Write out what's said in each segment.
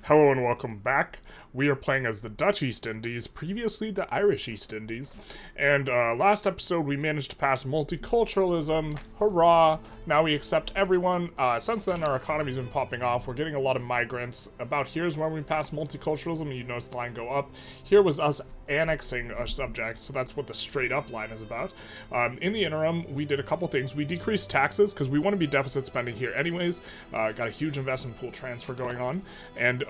Hello and welcome back. We are playing as the Dutch East Indies, previously the Irish East Indies. And last episode we managed to pass multiculturalism. Hurrah! Now we accept everyone. Since then our economy's been popping off. We're getting a lot of migrants. About here's when we passed multiculturalism, and you notice the line go up. Here was us annexing a subject, so that's what the straight up line is about. In the interim, we did a couple things. We decreased taxes because we want to be deficit spending here anyways. Got a huge investment pool transfer going on. And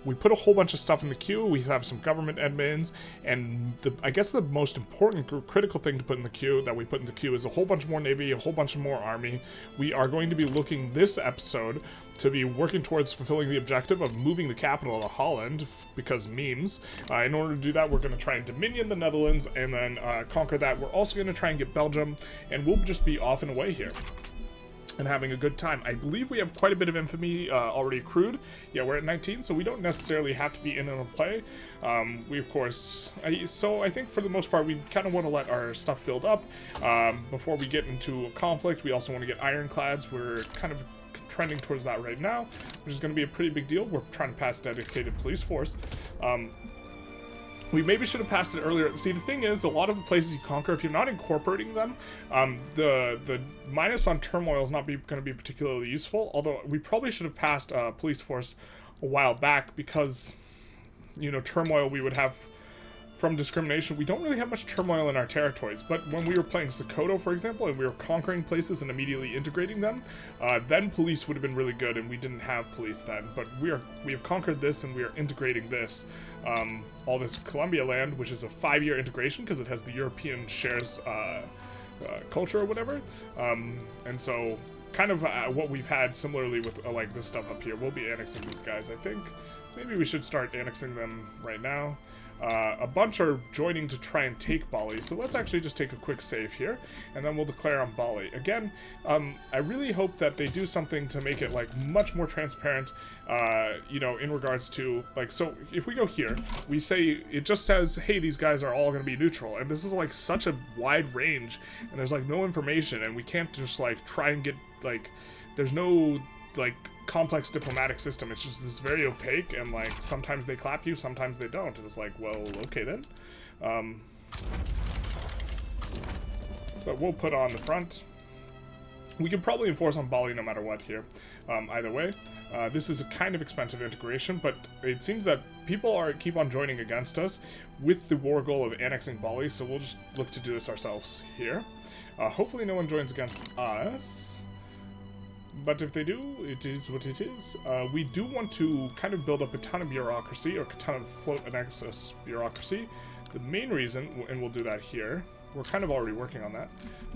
we put a whole bunch of stuff in the queue. We have some government admins, and I guess the most important critical thing to put in the queue that we put in the queue is a whole bunch more navy, a whole bunch more army. We are going to be looking this episode to be working towards fulfilling the objective of moving the capital to Holland, because memes. In order to do that, we're going to try and dominion the Netherlands and then conquer that. We're also going to try and get Belgium, and we'll just be off and away here and having a good time. I believe we have quite a bit of infamy already accrued. Yeah, we're at 19, so we don't necessarily have to be in on a play. We, of course... so I think for the most part, we kind of want to let our stuff build up before we get into a conflict. We also want to get ironclads. We're kind of trending towards that right now, which is going to be a pretty big deal. We're trying to pass dedicated police force. We maybe should have passed it earlier. See, the thing is, a lot of the places you conquer, if you're not incorporating them, the minus on turmoil is not going to be particularly useful, although we probably should have passed police force a while back because, you know, turmoil we would have from discrimination. We don't really have much turmoil in our territories, but when we were playing Sokoto, for example, and we were conquering places and immediately integrating them, then police would have been really good, and we didn't have police then. But we have conquered this, and we are integrating this. All this Columbia land, which is a 5-year integration because it has the European shares culture or whatever. And so kind of what we've had similarly with like this stuff up here. We'll be annexing these guys, I think. Maybe we should start annexing them right now. A bunch are joining to try and take Bali, so let's actually just take a quick save here, and then we'll declare on Bali. Again, I really hope that they do something to make it, like, much more transparent, you know, in regards to, like, so if we go here, we say, it just says, hey, these guys are all going to be neutral, and this is, like, such a wide range, and there's, like, no information, and we can't just, like, try and get, like, there's no, like, complex diplomatic system. It's just this very opaque, and like sometimes they clap you, sometimes they don't, and it's like, well, okay then. But we'll put on the front. We can probably enforce on Bali no matter what here. Either way, this is a kind of expensive integration, but it seems that people keep on joining against us with the war goal of annexing Bali, so we'll just look to do this ourselves here. Hopefully no one joins against us. But if they do, it is what it is. We do want to kind of build up a ton of bureaucracy, or a ton of float and excess bureaucracy. The main reason, and we'll do that here, we're kind of already working on that.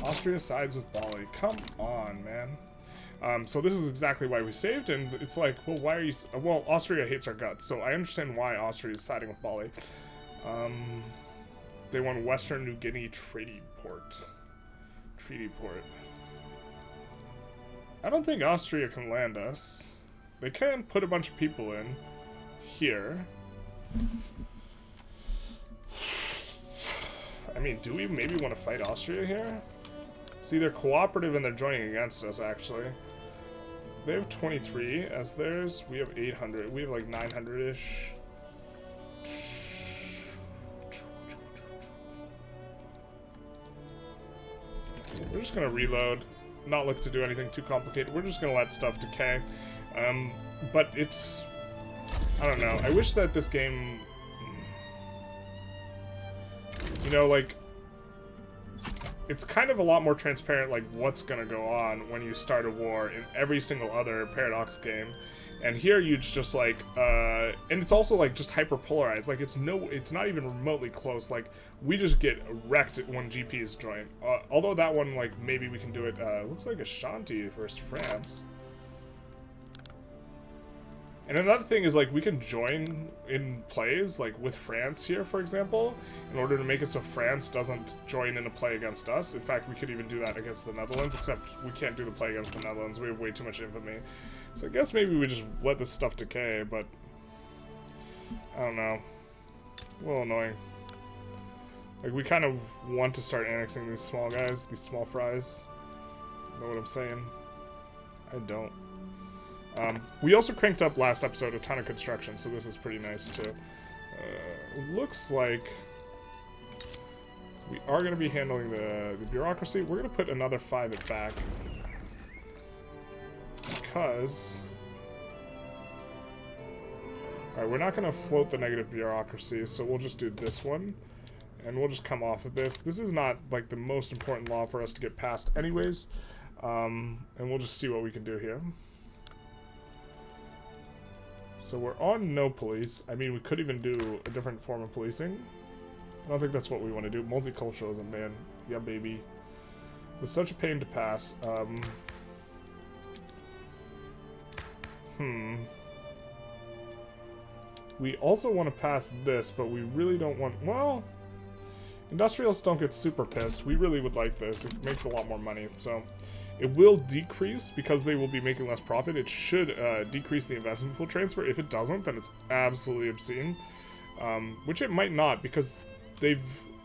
Austria sides with Bali. Come on, man. So this is exactly why we saved, and it's like, well, why are you... Well, Austria hates our guts, so I understand why Austria is siding with Bali. They want Western New Guinea Treaty Port. I don't think Austria can land us. They can put a bunch of people in here. I mean, do we maybe want to fight Austria here? See, they're cooperative and they're joining against us, actually. They have 23 as theirs. We have 800. We have like 900-ish. We're just going to reload. Not look to do anything too complicated. We're just gonna let stuff decay. But it's... I don't know. I wish that this game... You know, like... It's kind of a lot more transparent, like, what's gonna go on when you start a war in every single other Paradox game. And here you just, like, and it's also, like, just hyper-polarized. Like, it's not even remotely close. Like, we just get wrecked when GPs join. Although that one, like, maybe we can do it, looks like Ashanti versus France. And another thing is, like, we can join in plays, like, with France here, for example, in order to make it so France doesn't join in a play against us. In fact, we could even do that against the Netherlands, except we can't do the play against the Netherlands. We have way too much infamy. So I guess maybe we just let this stuff decay, but I don't know. A little annoying. Like, we kind of want to start annexing these small guys, these small fries. Know what I'm saying? I don't. We also cranked up last episode a ton of construction, so this is pretty nice too. Looks like we are going to be handling the bureaucracy. We're going to put another 5 at back. Because... Alright, we're not going to float the negative bureaucracy, so we'll just do this one. And we'll just come off of this. This is not, like, the most important law for us to get passed anyways. And we'll just see what we can do here. So we're on no police. I mean, we could even do a different form of policing. I don't think that's what we want to do. Multiculturalism, man. Yeah, baby. It was such a pain to pass. We also want to pass this, but we really don't want... Well, Industrialists don't get super pissed. We really would like this. It makes a lot more money, so... It will decrease because they will be making less profit. It should decrease the investment pool transfer. If it doesn't, then it's absolutely obscene. Which it might not, because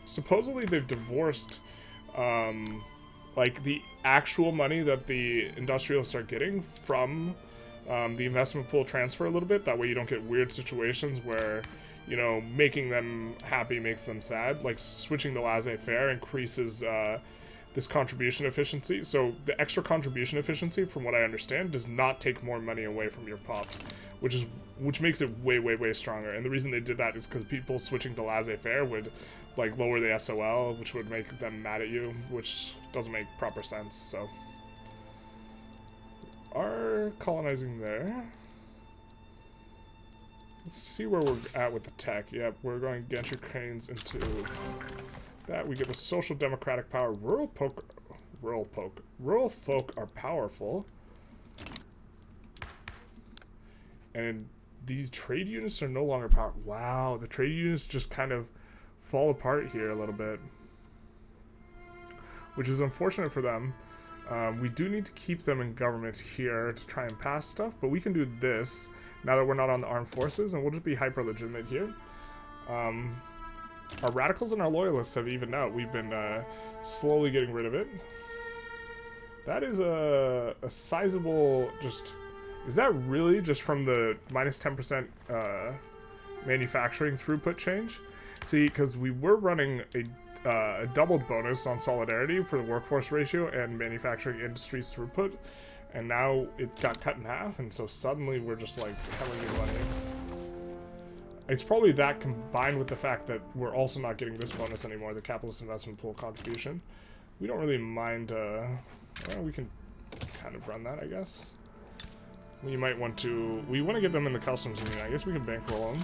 supposedly they've divorced like the actual money that the industrialists are getting from the investment pool transfer a little bit. That way you don't get weird situations where, you know, making them happy makes them sad. Like switching to laissez-faire increases this contribution efficiency. So the extra contribution efficiency, from what I understand, does not take more money away from your pops, which makes it way stronger. And the reason they did that is because people switching to laissez-faire would like lower the SOL, which would make them mad at you, which doesn't make proper sense. So are colonizing there. Let's see where we're at with the tech. Yep, we're going gantry cranes into that. We give a social democratic power. Rural folk are powerful. And these trade units are no longer powerful. Wow, the trade units just kind of fall apart here a little bit, which is unfortunate for them. We do need to keep them in government here to try and pass stuff, but we can do this now that we're not on the armed forces, and we'll just be hyper legitimate here. Our radicals and our loyalists have evened out. We've been slowly getting rid of it. That is a sizable just... Is that really just from the minus 10% manufacturing throughput change? See, because we were running a doubled bonus on solidarity for the workforce ratio and manufacturing industries throughput, and now it got cut in half, and so suddenly we're just like hemorrhaging money. It's probably that combined with the fact that we're also not getting this bonus anymore, the capitalist investment pool contribution. We don't really mind, well, we can kind of run that, I guess. We might want to, we want to get them in the customs union. I guess we can bankroll them.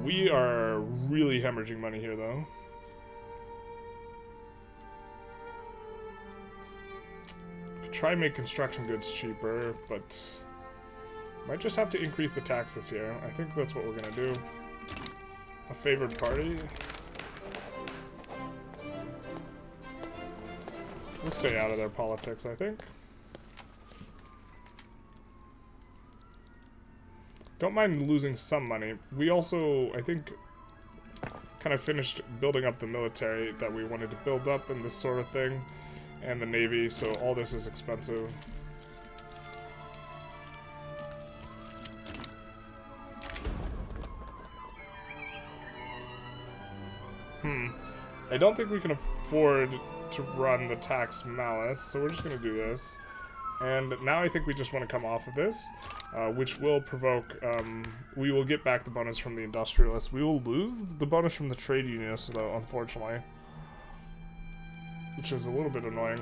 We are really hemorrhaging money here, though. Could try and make construction goods cheaper, but might just have to increase the taxes here. I think that's what we're gonna do. A favored party. We'll stay out of their politics, I think. Don't mind losing some money. We also, I think, kind of finished building up the military that we wanted to build up and this sort of thing, and the navy, so all this is expensive. I don't think we can afford to run the tax malice, so we're just going to do this. And now I think we just want to come off of this, which will provoke, we will get back the bonus from the industrialists. We will lose the bonus from the trade unionists, though, unfortunately, which is a little bit annoying.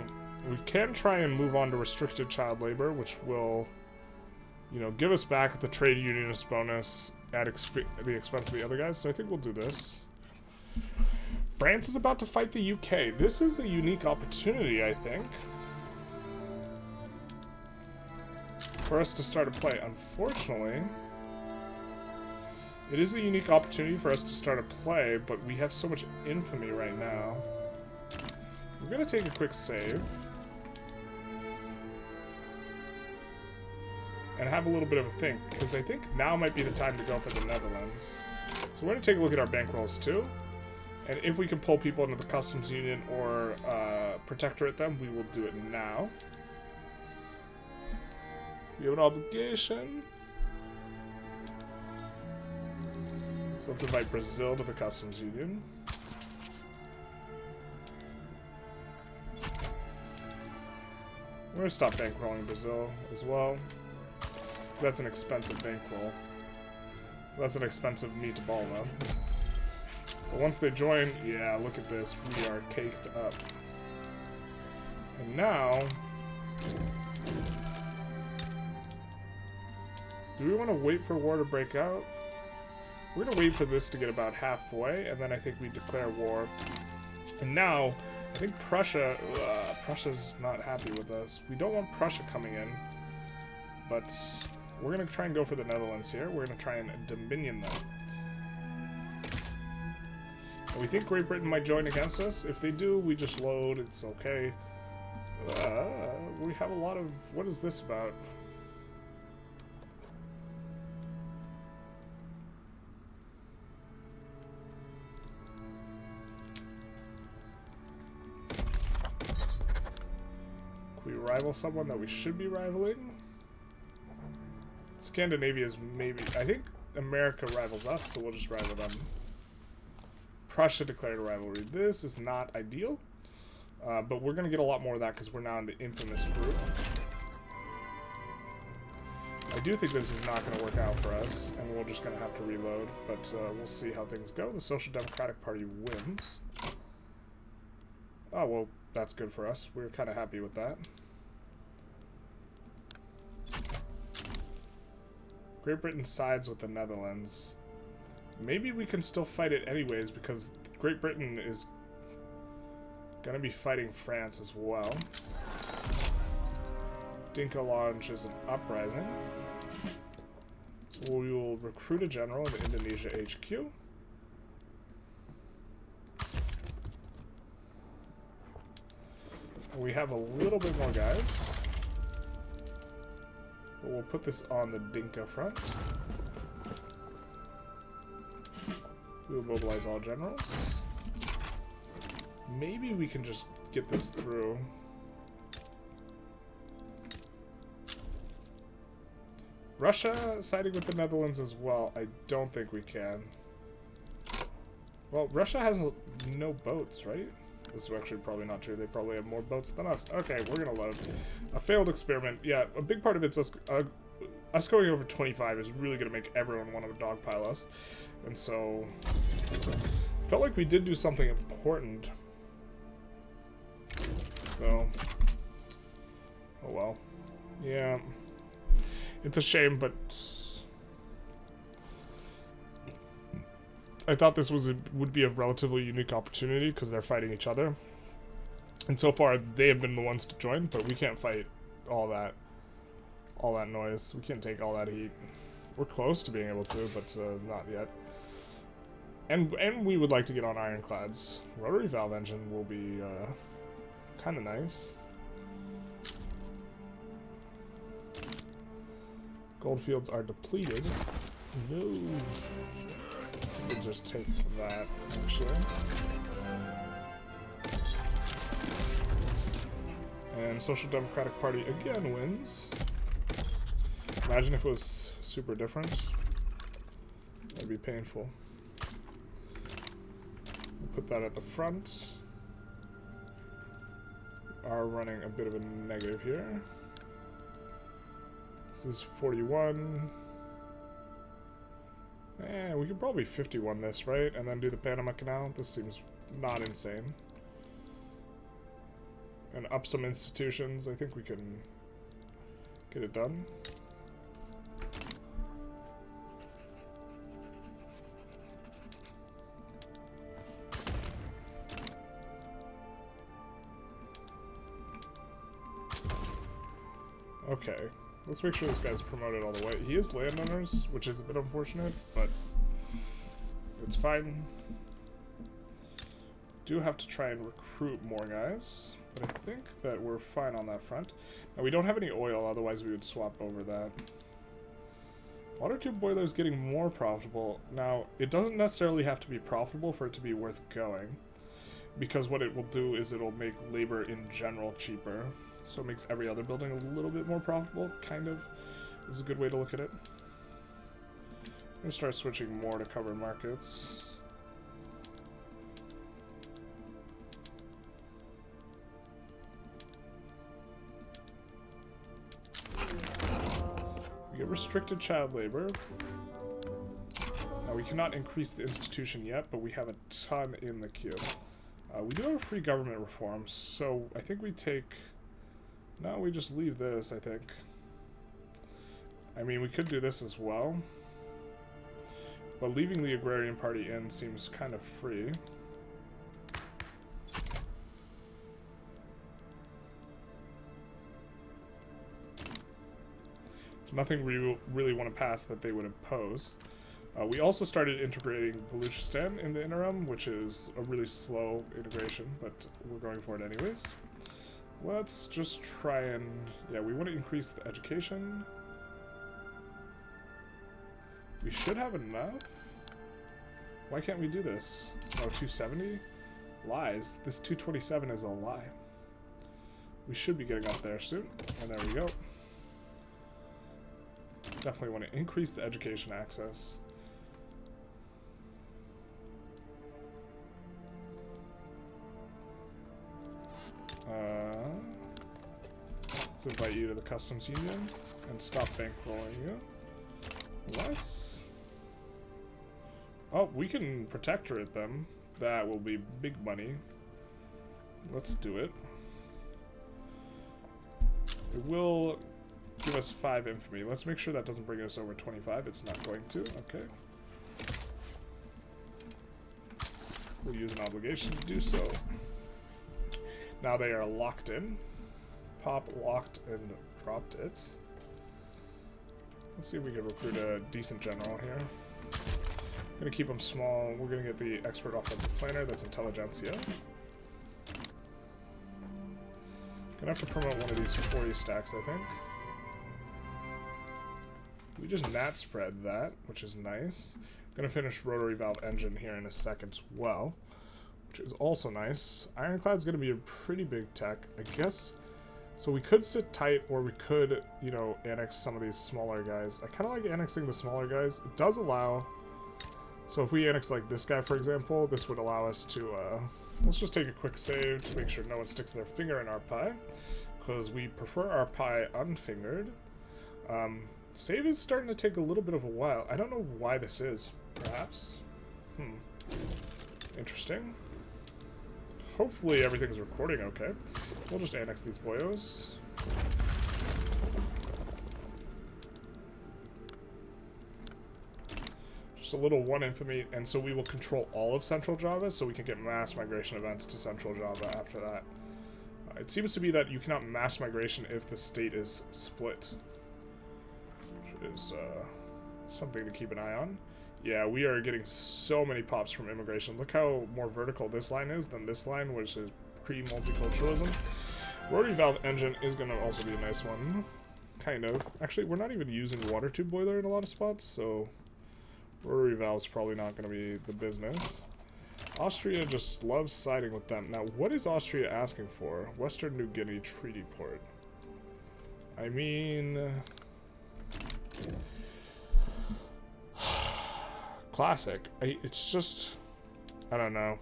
We can try and move on to restricted child labor, which will, you know, give us back the trade unionist bonus at the expense of the other guys, so I think we'll do this. France is about to fight the UK. This is a unique opportunity, I think, for us to start a play. Unfortunately, it is a unique opportunity for us to start a play, but we have so much infamy right now. We're going to take a quick save and have a little bit of a think, because I think now might be the time to go for the Netherlands. So we're going to take a look at our bankrolls too, and if we can pull people into the customs union or protectorate them, we will do it now. We have an obligation. So let's invite Brazil to the customs union. We're gonna stop bankrolling Brazil as well. That's an expensive bankroll. That's an expensive meatball though. But once they join, yeah, look at this. We are caked up. And now, do we want to wait for war to break out? We're going to wait for this to get about halfway, and then I think we declare war. And now, I think Prussia's not happy with us. We don't want Prussia coming in, but we're going to try and go for the Netherlands here. We're going to try and dominion them. And we think Great Britain might join against us. If they do, we just load. It's okay. We have a lot of... What is this about? Can we rival someone that we should be rivaling? Scandinavia is maybe... I think America rivals us, so we'll just rival them. Prussia declared a rivalry. This is not ideal. But we're going to get a lot more of that because we're now in the infamous group. I do think this is not going to work out for us, and we're just going to have to reload. But we'll see how things go. The Social Democratic Party wins. Oh, well, that's good for us. We're kind of happy with that. Great Britain sides with the Netherlands. Maybe we can still fight it anyways because Great Britain is gonna be fighting France as well. Dinka launches an uprising. So we will recruit a general in the Indonesia HQ. We have a little bit more guys. But we'll put this on the Dinka front. We'll mobilize all generals. Maybe we can just get this through. Russia siding with the Netherlands as well. I don't think we can. Well, Russia has no boats, right? This is actually probably not true. They probably have more boats than us. Okay, we're gonna load. A failed experiment. Yeah, a big part of it's us going over 25 is really gonna make everyone want to dogpile us. And so, felt like we did do something important. So, oh well. Yeah. It's a shame, but I thought this would be a relatively unique opportunity because they're fighting each other. And so far, they have been the ones to join, but we can't fight all that noise. We can't take all that heat. We're close to being able to, but not yet. And we would like to get on ironclads. Rotary valve engine will be kind of nice. Goldfields are depleted. No. We'll just take that, actually. And Social Democratic Party again wins. Imagine if it was super different. That'd be painful. We'll put that at the front. We are running a bit of a negative here. This is 41. We could probably 51 this, right? And then do the Panama Canal. This seems not insane. And up some institutions. I think we can get it done. Okay. Let's make sure this guy's promoted all the way. He is Landowners, which is a bit unfortunate, but it's fine. Do have to try and recruit more guys, but I think that we're fine on that front. Now, we don't have any oil, otherwise we would swap over that. Water tube boiler is getting more profitable. Now, it doesn't necessarily have to be profitable for it to be worth going, because what it will do is it'll make labor in general cheaper. So it makes every other building a little bit more profitable, kind of, is a good way to look at it. I'm going to start switching more to covered markets. We get restricted child labor. Now we cannot increase the institution yet, but we have a ton in the queue. We do have a free government reform, so I think we take... No, we just leave this, I think. I mean, we could do this as well. But leaving the Agrarian Party in seems kind of free. There's nothing we really want to pass that they would oppose. We also started integrating Baluchistan in the interim, which is a really slow integration, but we're going for it anyways. Let's just try and... Yeah, we want to increase the education. We should have enough. Why can't we do this? Oh, 270? Lies. This 227 is a lie. We should be getting up there soon. And there we go. Definitely want to increase the education access. Let's invite you to the customs union and stop bankrolling you. Less. Oh, we can protectorate them. That will be big money. Let's do it. It will give us 5 infamy. Let's make sure that doesn't bring us over 25. It's not going to. Okay. We'll use an obligation to do so. Now they are locked in. Pop locked and dropped it. Let's see if we can recruit a decent general here. I'm gonna keep them small. We're gonna get the expert offensive planner. That's Intelligentsia. Gonna have to promote one of these 40 stacks, I think. We just nat spread that, which is nice. Gonna finish rotary valve engine here in a second as well, which is also nice. Ironclad's gonna be a pretty big tech, I guess. So we could sit tight, or we could, you know, annex some of these smaller guys. I kind of like annexing the smaller guys. It does allow... So if we annex, like, this guy, for example, this would allow us to, let's just take a quick save to make sure no one sticks their finger in our pie, because we prefer our pie unfingered. Save is starting to take a little bit of a while. I don't know why this is, perhaps. Interesting. Hopefully everything's recording okay. We'll just annex these boyos. Just a little 1 infamy, and so we will control all of Central Java, so we can get mass migration events to Central Java after that. It seems to be that you cannot mass migration if the state is split, which is something to keep an eye on. Yeah, we are getting so many pops from immigration. Look how more vertical this line is than this line, which is pre-multiculturalism. Rotary valve engine is going to also be a nice one. Kind of. Actually, we're not even using water tube boiler in a lot of spots, so rotary valve's probably not going to be the business. Austria just loves siding with them. Now, what is Austria asking for? Western New Guinea Treaty Port. I mean... Classic. It's just... I don't know.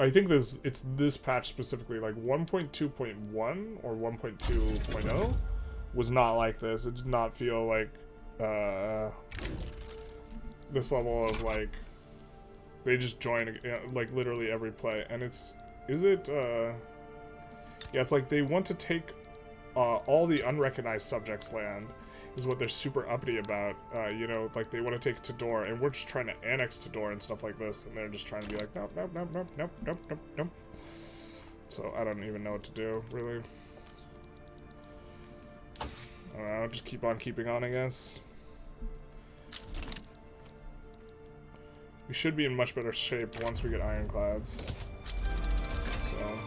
I think it's this patch specifically, like 1.2.1 or 1.2.0 was not like this. It did not feel like this level of, like, they just join, like, literally every play. And it's... Is it... Yeah, it's like they want to take all the unrecognized subjects land is what they're super uppity about. You know, like, they want to take Tidor, and we're just trying to annex Tidor and stuff like this, and they're just trying to be like, nope, nope, nope, nope, nope, nope, nope, nope. So I don't even know what to do, really. I don't know, just keep on keeping on, I guess. We should be in much better shape once we get ironclads. So...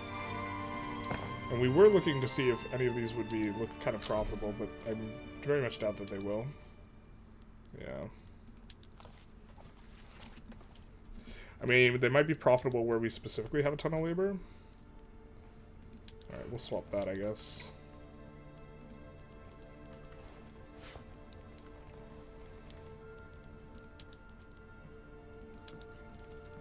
And we were looking to see if any of these would look kind of profitable, but I very much doubt that they will. Yeah. I mean, they might be profitable where we specifically have a ton of labor. Alright, we'll swap that, I guess.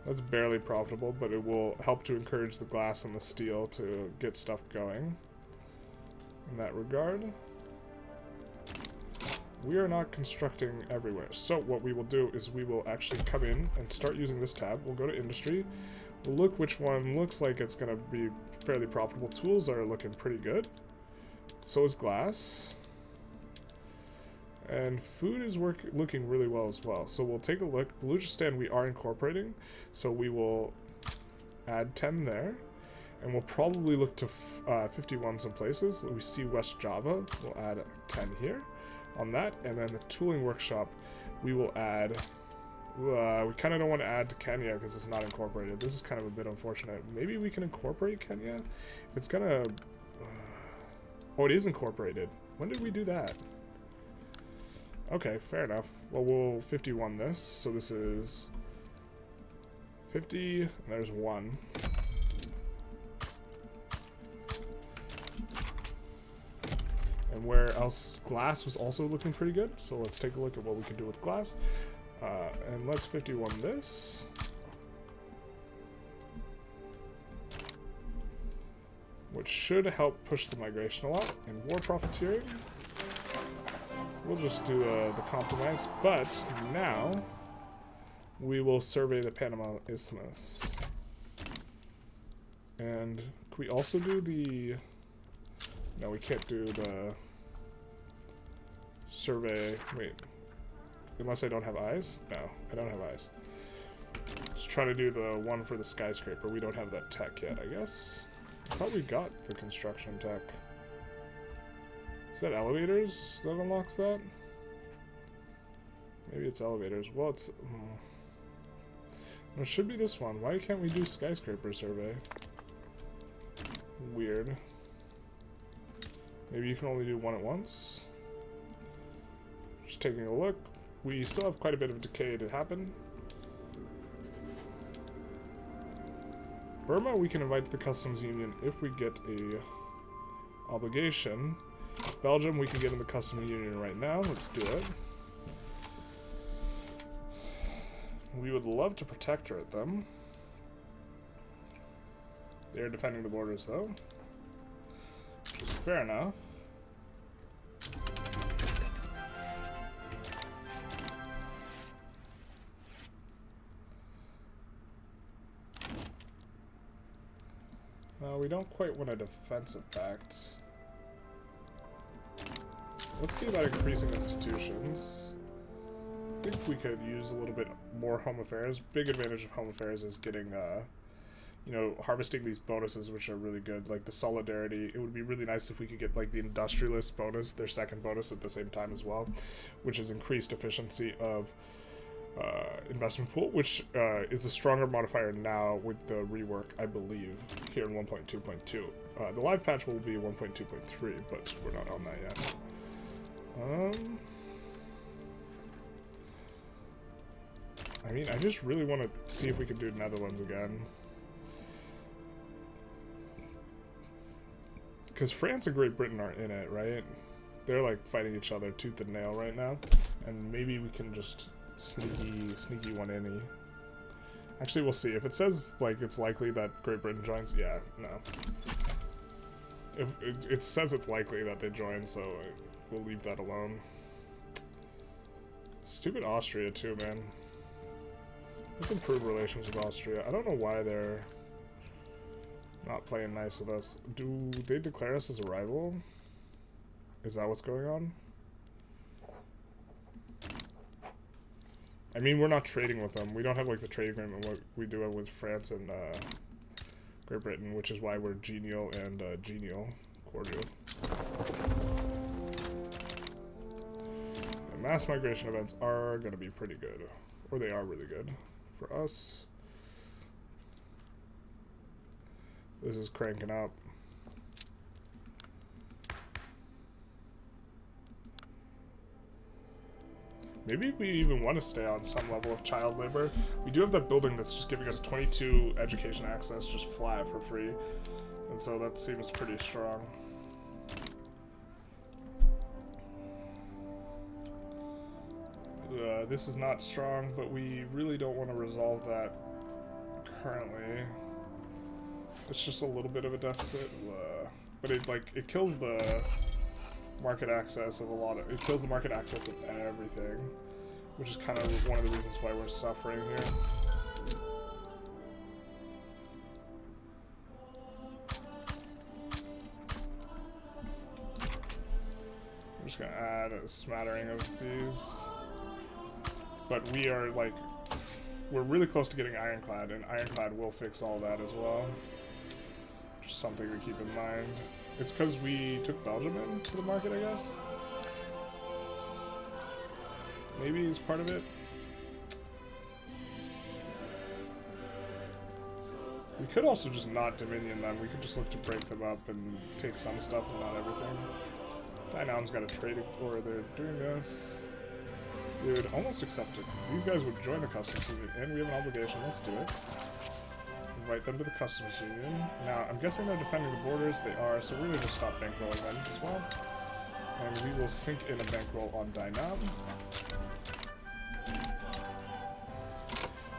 That's barely profitable, but it will help to encourage the glass and the steel to get stuff going. In that regard, we are not constructing everywhere. So what we will do is we will actually come in and start using this tab. We'll go to industry. We'll look which one looks like it's going to be fairly profitable. Tools are looking pretty good. So is glass. And food is looking really well as well. So we'll take a look. Balochistan we are incorporating. So we will add 10 there. And we'll probably look to 51 some places. We see West Java. We'll add 10 here on that. And then the tooling workshop, we will add... we kind of don't want to add to Kenya because it's not incorporated. This is kind of a bit unfortunate. Maybe we can incorporate Kenya? If it's gonna... oh, it is incorporated. When did we do that? Okay, fair enough. Well, we'll 51 this. So this is 50, and there's 1. And where else? Glass was also looking pretty good. So let's take a look at what we can do with glass. And let's 51 this. Which should help push the migration a lot. And war profiteering. We'll just do the compromise, but now we will survey the Panama Isthmus. And can we also do the... no, we can't do the survey. Wait, unless I don't have eyes? No, I don't have eyes. Just try to do the one for the skyscraper. We don't have that tech yet, I guess. I thought we got the construction tech. Is that elevators that unlocks that? Maybe it's elevators. Well, it's... it should be this one. Why can't we do skyscraper survey? Weird. Maybe you can only do one at once? Just taking a look. We still have quite a bit of decay to happen. Burma we can invite to the customs union if we get a obligation. Belgium, we can get in the customs union right now. Let's do it. We would love to protectorate them. They're defending the borders, though. Which is fair enough. We don't quite want a defensive pact. Let's see about increasing institutions. I think we could use a little bit more home affairs. Big advantage of home affairs is getting, you know, harvesting these bonuses, which are really good. Like the solidarity. It would be really nice if we could get like the Industrialist bonus, their second bonus at the same time as well, which is increased efficiency of investment pool, which is a stronger modifier now with the rework, I believe, here in 1.2.2. The live patch will be 1.2.3, but we're not on that yet. I mean, I just really want to see if we can do Netherlands again. Because France and Great Britain are in it, right? They're like fighting each other tooth and nail right now. And maybe we can just sneaky one in. Actually, we'll see. If it says like it's likely that Great Britain joins, yeah, no. If it says it's likely that they join, so we'll leave that alone. Stupid Austria too, man. Let's improve relations with Austria. I don't know why they're not playing nice with us. Do they declare us as a rival? Is that what's going on? I mean, we're not trading with them. We don't have like the trade agreement what we do with France and Great Britain, which is why we're genial and cordial. And mass migration events are going to be pretty good, or they are really good for us. This is cranking up. Maybe we even want to stay on some level of child labor. We do have that building that's just giving us 22 education access just flat for free. And so that seems pretty strong. This is not strong, but we really don't want to resolve that currently. It's just a little bit of a deficit, but it kills the market access of it kills the market access of everything, which is kind of one of the reasons why we're suffering here. I'm just gonna add a smattering of these, but we're really close to getting ironclad, and ironclad will fix all that as well. Just something to keep in mind. It's because we took Belgium into the market, I guess. Maybe is part of it. We could also just not Dominion them. We could just look to break them up and take some stuff and not everything. Dynam's got a trade, or they're doing this. We would almost accept it. These guys would join the customs union, and we have an obligation. Let's do it. Invite them to the customs union. Now, I'm guessing they're defending the borders. They are, so we're going to just stop bankrolling them as well. And we will sink in a bankroll on Dynam.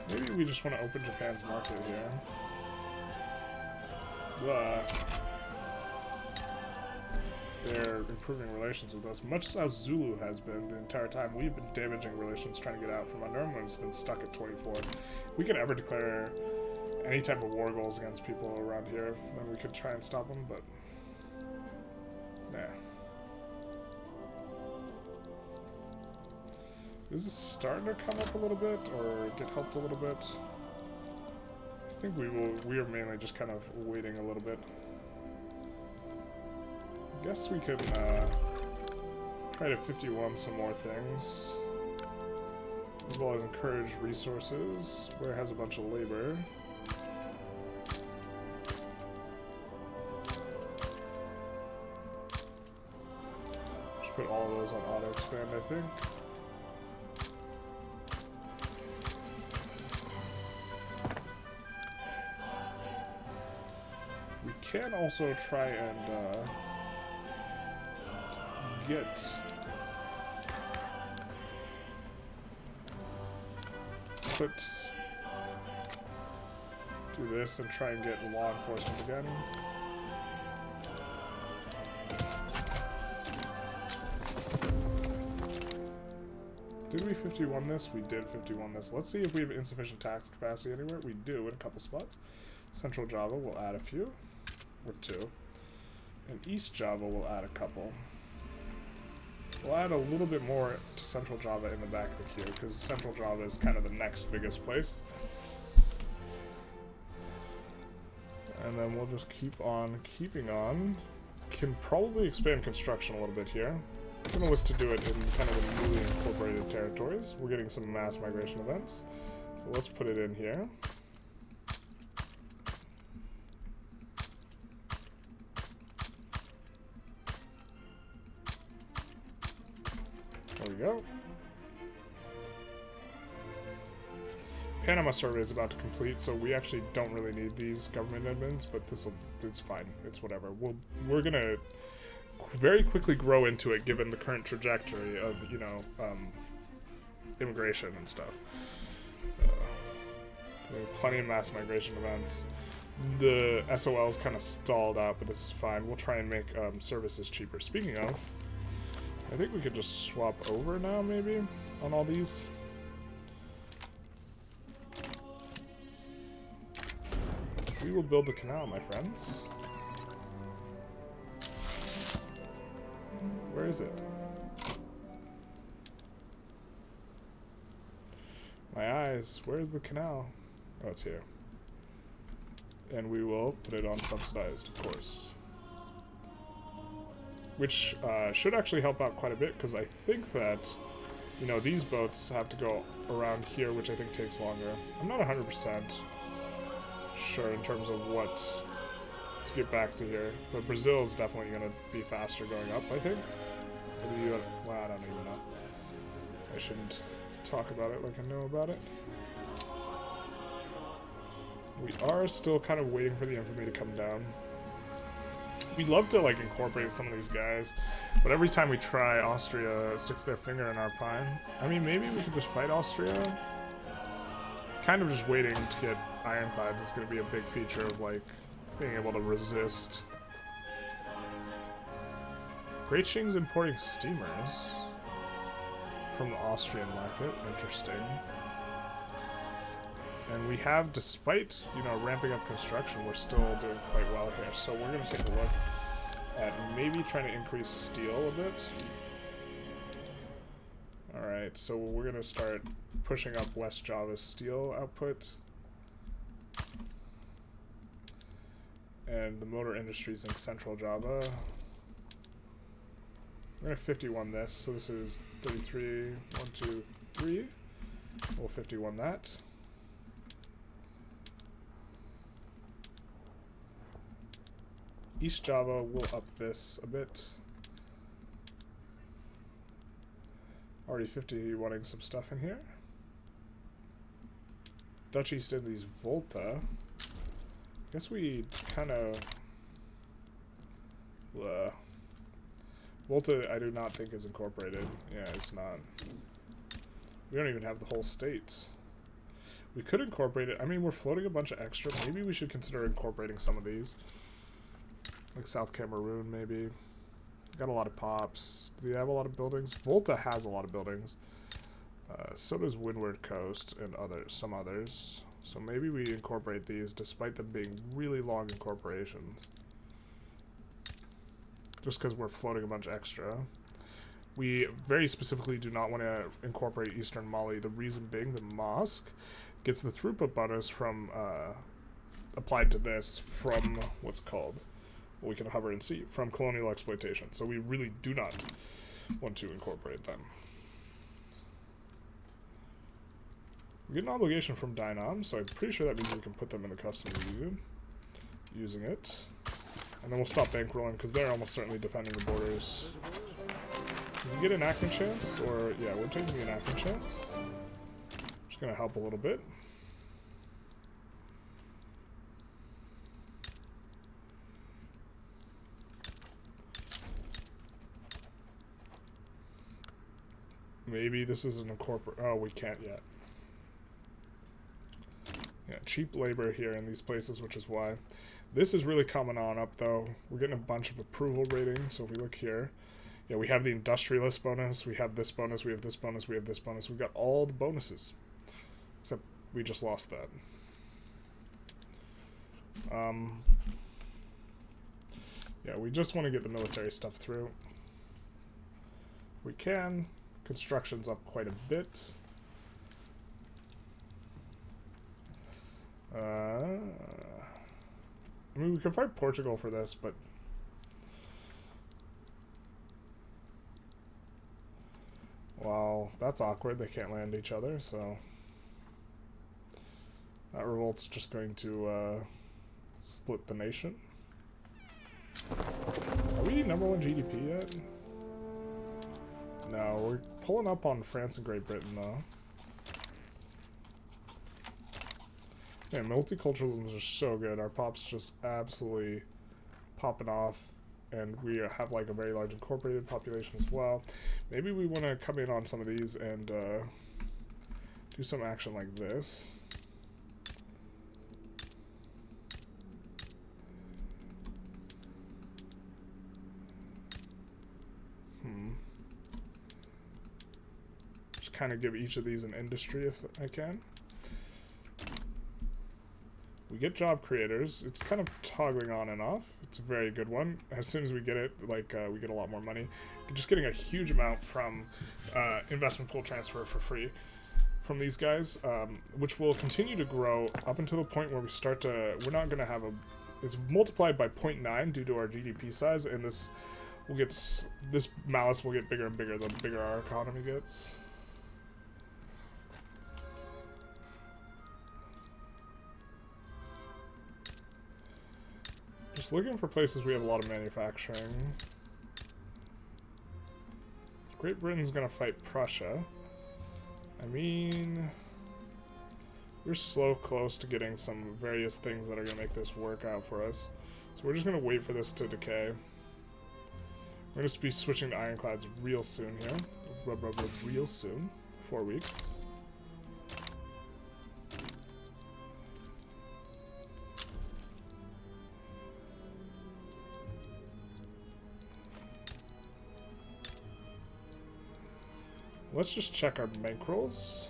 Maybe we just want to open Japan's market here. They're improving relations with us, much as Zulu has been the entire time. We've been damaging relations trying to get out from under them, and it's been stuck at 24. If we could ever declare any type of war goals against people around here, then we could try and stop them, but nah. Is this starting to come up a little bit, or get helped a little bit? I think we are mainly just kind of waiting a little bit. I guess we could try to 51 some more things, as well as encourage resources, where it has a bunch of labor. Just put all of those on auto expand, I think. We can also try and do this and try and get law enforcement again. Did we 51 this? We did 51 this. Let's see if we have insufficient tax capacity anywhere. We do in a couple spots. Central Java will add a few, or two. And East Java will add a couple. We'll add a little bit more to Central Java in the back of the queue, because Central Java is kind of the next biggest place. And then we'll just keep on keeping on. Can probably expand construction a little bit here. I'm going to look to do it in kind of the newly incorporated territories. We're getting some mass migration events. So let's put it in here. There we go. Panama survey is about to complete, so we actually don't really need these government admins, but it's fine. It's whatever. We're gonna very quickly grow into it, given the current trajectory of, you know, immigration and stuff. We have plenty of mass migration events. The SOL is kind of stalled out, but this is fine. We'll try and make services cheaper. Speaking of, I think we could just swap over now, maybe, on all these. We will build the canal, my friends. Where is it? My eyes, where's the canal? Oh, it's here. And we will put it on subsidized, of course. Which should actually help out quite a bit, because I think that, you know, these boats have to go around here, which I think takes longer. I'm not 100% sure in terms of what to get back to here, but Brazil is definitely going to be faster going up, I think. Well, I don't even know. I shouldn't talk about it like I know about it. We are still kind of waiting for the infamy to come down. We'd love to, like, incorporate some of these guys, but every time we try, Austria sticks their finger in our pie. I mean, maybe we could just fight Austria. kind of just waiting to get ironclads. It's going to be a big feature of, like, being able to resist. Great Qing's importing steamers from the Austrian market. Interesting. And we have, despite, you know, ramping up construction, we're still doing quite well here. So we're going to take a look at maybe trying to increase steel a bit. Alright, so we're going to start pushing up West Java's steel output. And the motor industries in Central Java. We're going to 51 this, so this is 33, 1, 2, 3. We'll 51 that. East Java will up this a bit. Already 50 wanting some stuff in here. Dutch East Indies Volta. I guess we kind of... Volta I do not think is incorporated. Yeah, it's not. We don't even have the whole state. We could incorporate it. I mean, we're floating a bunch of extra. Maybe we should consider incorporating some of these. Like South Cameroon, maybe. Got a lot of pops. Do they have a lot of buildings? Volta has a lot of buildings. So does Windward Coast and some others. So maybe we incorporate these despite them being really long incorporations. Just because we're floating a bunch extra. We very specifically do not want to incorporate Eastern Mali. The reason being the mosque gets the throughput bonus from applied to this from what's called, well, we can hover and see, from colonial exploitation. So we really do not want to incorporate them. We get an obligation from Dynam, so I'm pretty sure that means we can put them in the customs union using it. And then we'll stop bankrolling because they're almost certainly defending the borders. Can we get an enactment chance? Or, yeah, we're taking the enactment chance. Just gonna help a little bit. Maybe this is an incorporate. Oh, we can't yet. Yeah, cheap labor here in these places, which is why. This is really coming on up, though. We're getting a bunch of approval ratings. So if we look here, yeah, we have the Industrialist bonus, we have this bonus, we have this bonus, we have this bonus. We've got all the bonuses. Except we just lost that. Yeah, we just want to get the military stuff through. If we can. Construction's up quite a bit. I mean, we could fight Portugal for this, but well, that's awkward. They can't land each other, so that revolt's just going to split the nation. Are we #1 GDP yet? No, we're pulling up on France and Great Britain, though. Yeah, multiculturalism is so good. Our pop's just absolutely popping off. And we have, like, a very large incorporated population as well. Maybe we want to come in on some of these and do some action like this. Just kind of give each of these an industry if I can. We get job creators. It's kind of toggling on and off. It's a very good one. As soon as we get it, like, we get a lot more money. Just getting a huge amount from investment pool transfer for free from these guys, which will continue to grow up until the point where we start to, we're not going to have a, it's multiplied by 0.9 due to our GDP size, and this will get, this malice will get bigger and bigger the bigger our economy gets. Just looking for places we have a lot of manufacturing. Great Britain's gonna fight Prussia. I mean, we're so close to getting some various things that are gonna make this work out for us. So we're just gonna wait for this to decay. We're gonna be switching to ironclads real soon here. Real soon. 4 weeks. let's just check our bankrolls.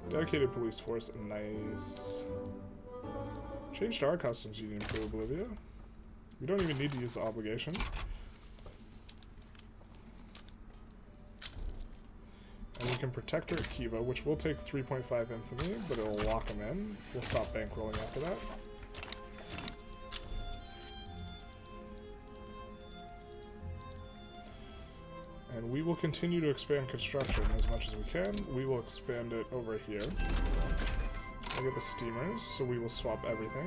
Dedicated police force, nice. Changed our customs union for Bolivia. We don't even need to use the obligation. And we can protect her at Kiva, which will take 3.5 infamy, but it'll lock them in. We'll stop bankrolling after that. And we will continue to expand construction as much as we can. We will expand it over here. Look at the steamers, so we will swap everything.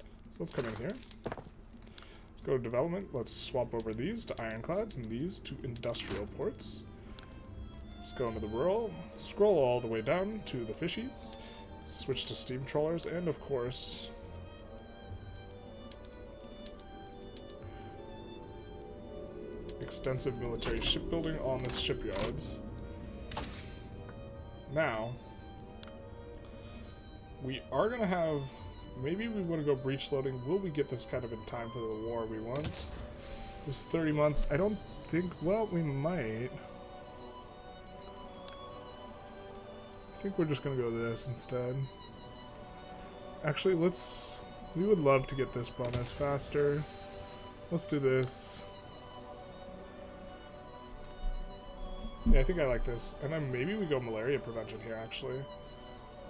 So let's come in here. Let's go to development. Let's swap over these to ironclads and these to industrial ports. Let's go into the rural. Scroll all the way down to the fishies. Switch to steam trawlers, and of course, extensive military shipbuilding on the shipyards. Now, we are going to have... Maybe we want to go breach loading. Will we get this kind of in time for the war we want? This is 30 months. I don't think... Well, we might. I think we're just going to go this instead. Actually, let's... We would love to get this bonus faster. Let's do this. Yeah, I think I like this. And then maybe we go malaria prevention here, actually.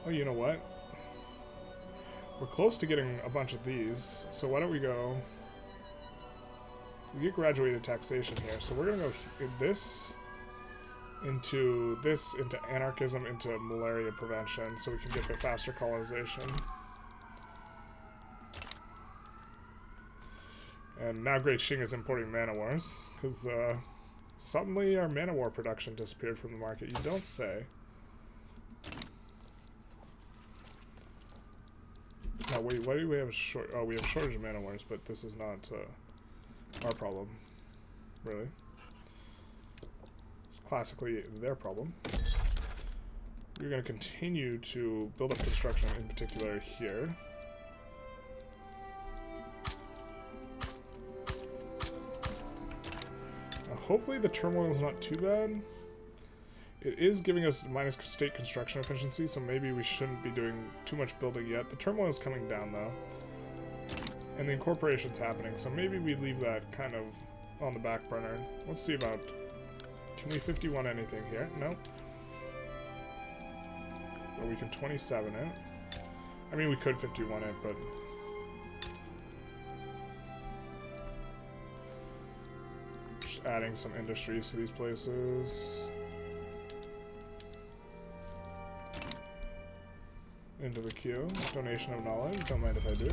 Oh, you know what? We're close to getting a bunch of these, so why don't we go... We get graduated taxation here, so we're going to go this into anarchism, into malaria prevention, so we can get the faster colonization. And now Great Qing is importing man-o-wars, because suddenly our man-o-war production disappeared from the market. You don't say. No, wait, why do we have a short... Oh, we have a shortage of man-o-wars, but this is not our problem. Really. It's classically their problem. We're going to continue to build up construction, in particular here. Hopefully the turmoil is not too bad. It is giving us minus state construction efficiency, so maybe we shouldn't be doing too much building yet. The turmoil is coming down, though. And the incorporation's happening, so maybe we leave that kind of on the back burner. Let's see about... Can we 51 anything here? No. Or we can 27 it. I mean, we could 51 it, but... adding some industries to these places. Into the queue. Donation of knowledge. Don't mind if I do.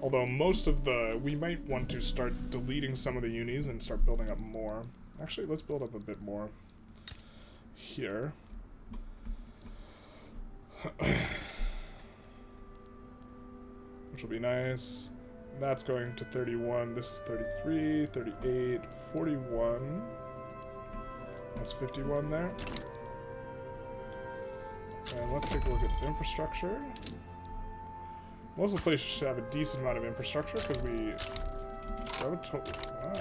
Although most of the... We might want to start deleting some of the unis and start building up more. Actually, let's build up a bit more here. Which will be nice. That's going to 31, this is 33, 38, 41. That's 51 there. And let's take a look at infrastructure. Most of the places should have a decent amount of infrastructure because we... Oh,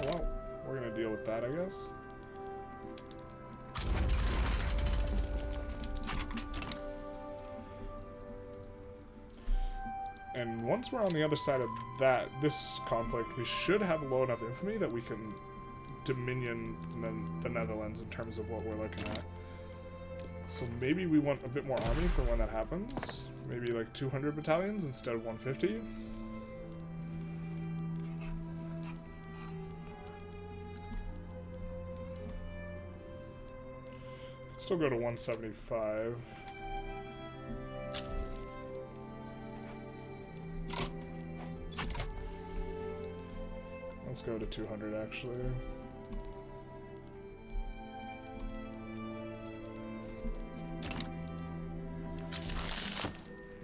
well, we're going to deal with that, I guess. And once we're on the other side of this conflict, we should have low enough infamy that we can dominion the Netherlands in terms of what we're looking at. So maybe we want a bit more army for when that happens. Maybe like 200 battalions instead of 150. Still go to 175. Let's go to 200 actually.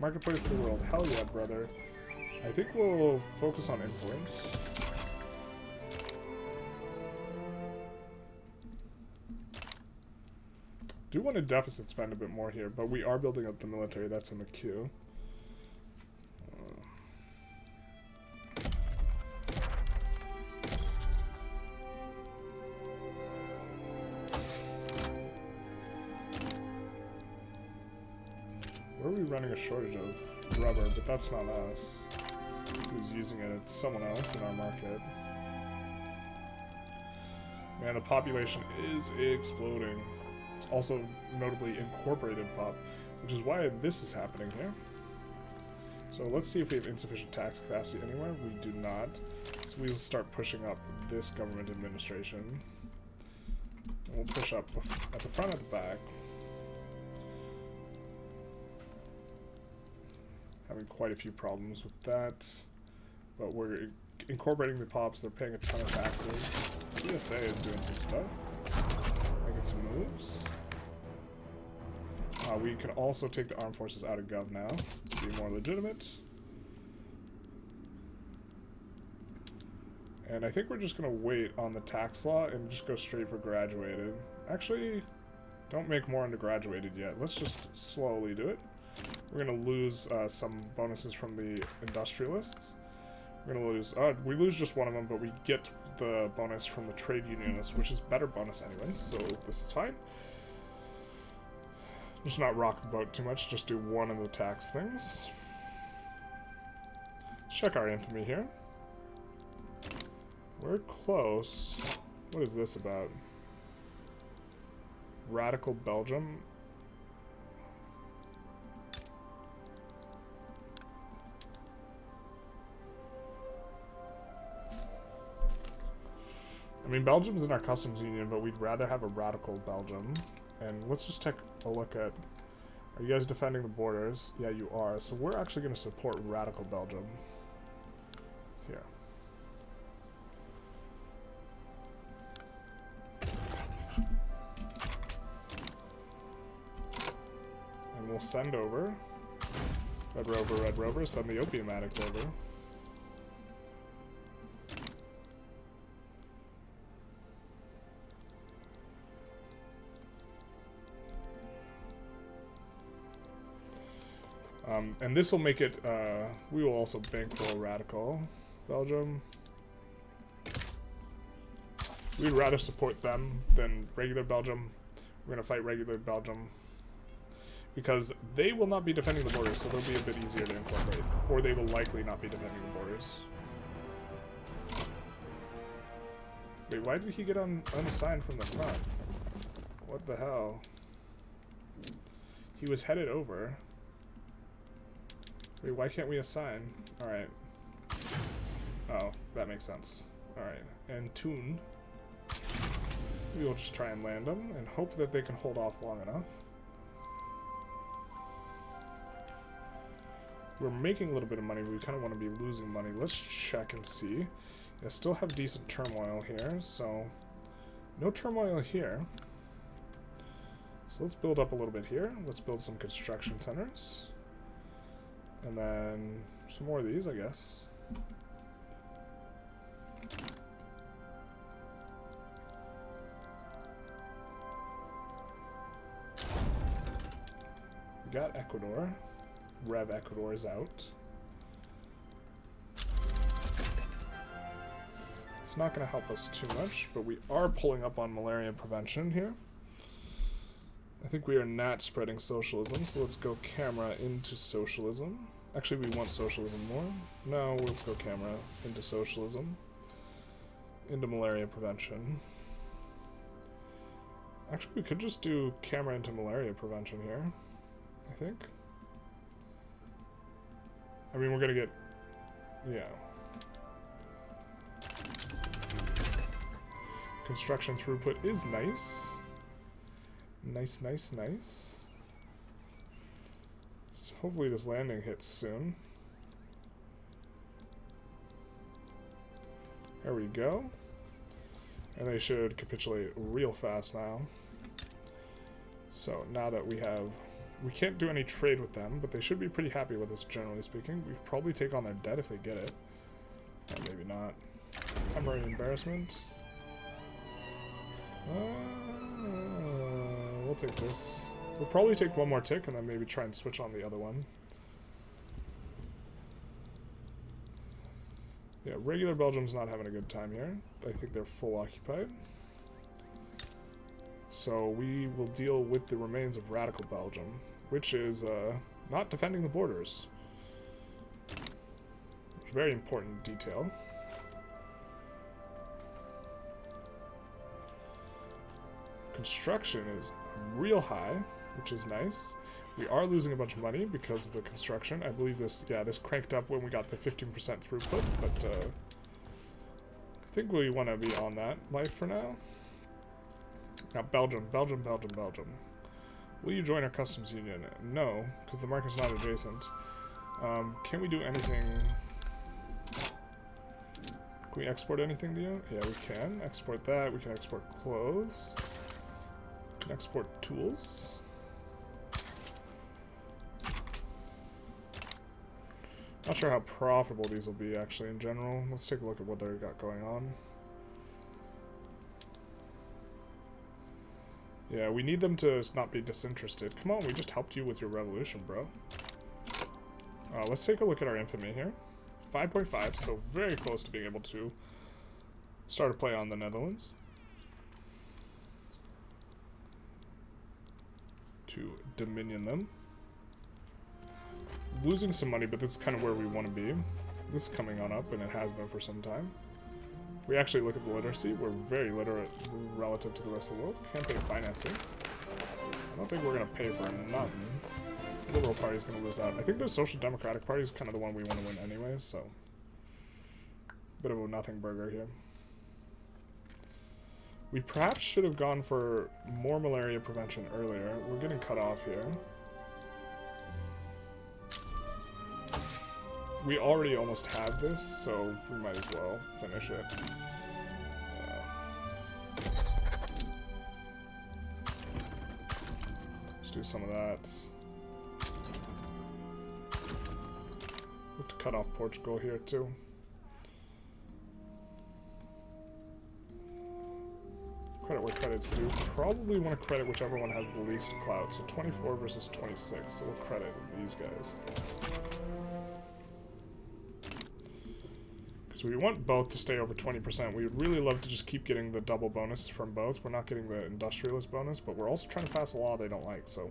Marketplace of the world. Hell yeah, brother. I think we'll focus on influence. Do want to deficit spend a bit more here, but we are building up the military. That's in the queue. finding a shortage of rubber, but that's not us who's using it. It's someone else in our market. Man, the population is exploding. Also, notably incorporated pop, which is why this is happening here. So let's see if we have insufficient tax capacity anywhere. We do not. So we'll start pushing up this government administration. And we'll push up at the front and the back. Having quite a few problems with that. But we're incorporating the pops. They're paying a ton of taxes. CSA is doing some stuff. Making some moves. We can also take the armed forces out of Gov now to be more legitimate. And I think we're just going to wait on the tax law and just go straight for graduated. Actually, don't make more into graduated yet. Let's just slowly do it. We're going to lose some bonuses from the Industrialists. We're going to lose... we lose just one of them, but we get the bonus from the Trade Unionists, which is better bonus anyways, so this is fine. Just not rock the boat too much, just do one of the tax things. Check our infamy here. We're close. What is this about? Radical Belgium? I mean, Belgium's in our customs union, but we'd rather have a radical Belgium. And let's just take a look at... Are you guys defending the borders? Yeah, you are. So we're actually going to support radical Belgium. Here. And we'll send over... Red Rover, send the Opium Addict over. And this will make it, we will also bankroll radical Belgium. We'd rather support them than regular Belgium. We're going to fight regular Belgium. Because they will not be defending the borders, so they'll be a bit easier to incorporate. Or they will likely not be defending the borders. Wait, why did he get unassigned from the front? What the hell? He was headed over. Wait, why can't we assign? Alright. Oh, that makes sense. Alright, and Toon. We will just try and land them and hope that they can hold off long enough. We're making a little bit of money, but we kind of want to be losing money. Let's check and see. I still have decent turmoil here, so no turmoil here. So let's build up a little bit here. Let's build some construction centers. And then some more of these, I guess. We got Ecuador. Rev Ecuador is out. It's not going to help us too much, but we are pulling up on malaria prevention here. I think we are not spreading socialism, so let's go camera into socialism. Actually, we want socialism more. No, let's go camera into socialism. Into malaria prevention. Actually, we could just do camera into malaria prevention here, I think. I mean, we're gonna get... yeah. Construction throughput is nice. Nice, nice, nice. So hopefully this landing hits soon. There we go. And they should capitulate real fast now. So now that we have... we can't do any trade with them, but they should be pretty happy with us, generally speaking. We probably take on their debt if they get it. Or maybe not. Temporary embarrassment. We'll take this. We'll probably take one more tick and then maybe try and switch on the other one. Yeah, regular Belgium's not having a good time here. I think they're full occupied. So we will deal with the remains of radical Belgium, which is not defending the borders. Very important detail. Construction is real high, which is nice. We are losing a bunch of money because of the construction. I believe this, yeah, this cranked up when we got the 15% throughput, but I think we want to be on that life for now. Now, Belgium. Will you join our customs union? No, because the market's not adjacent. Can we do anything? Can we export anything to you? Yeah, we can. Export that. We can export clothes. We can export tools. Not sure how profitable these will be, actually, in general. Let's take a look at what they've got going on. Yeah, we need them to not be disinterested. Come on, we just helped you with your revolution, bro. Let's take a look at our infamy here. 5.5, so very close to being able to start a play on the Netherlands. To dominion them. Losing some money, but this is kind of where we want to be. This is coming on up, and it has been for some time. If we actually look at the literacy, we're very literate relative to the rest of the world. Campaign financing. I don't think we're going to pay for nothing. The Liberal Party is going to lose out. I think the Social Democratic Party is kind of the one we want to win anyways, so... Bit of a nothing burger here. We perhaps should have gone for more malaria prevention earlier. We're getting cut off here. We already almost have this, so we might as well finish it. Let's do some of that. Have to cut off Portugal here too. Credit where credit's due. Probably want to credit whichever one has the least clout. So 24 versus 26. So we'll credit these guys. Because we want both to stay over 20%. We would really love to just keep getting the double bonus from both. We're not getting the Industrialist bonus, but we're also trying to pass a law they don't like. So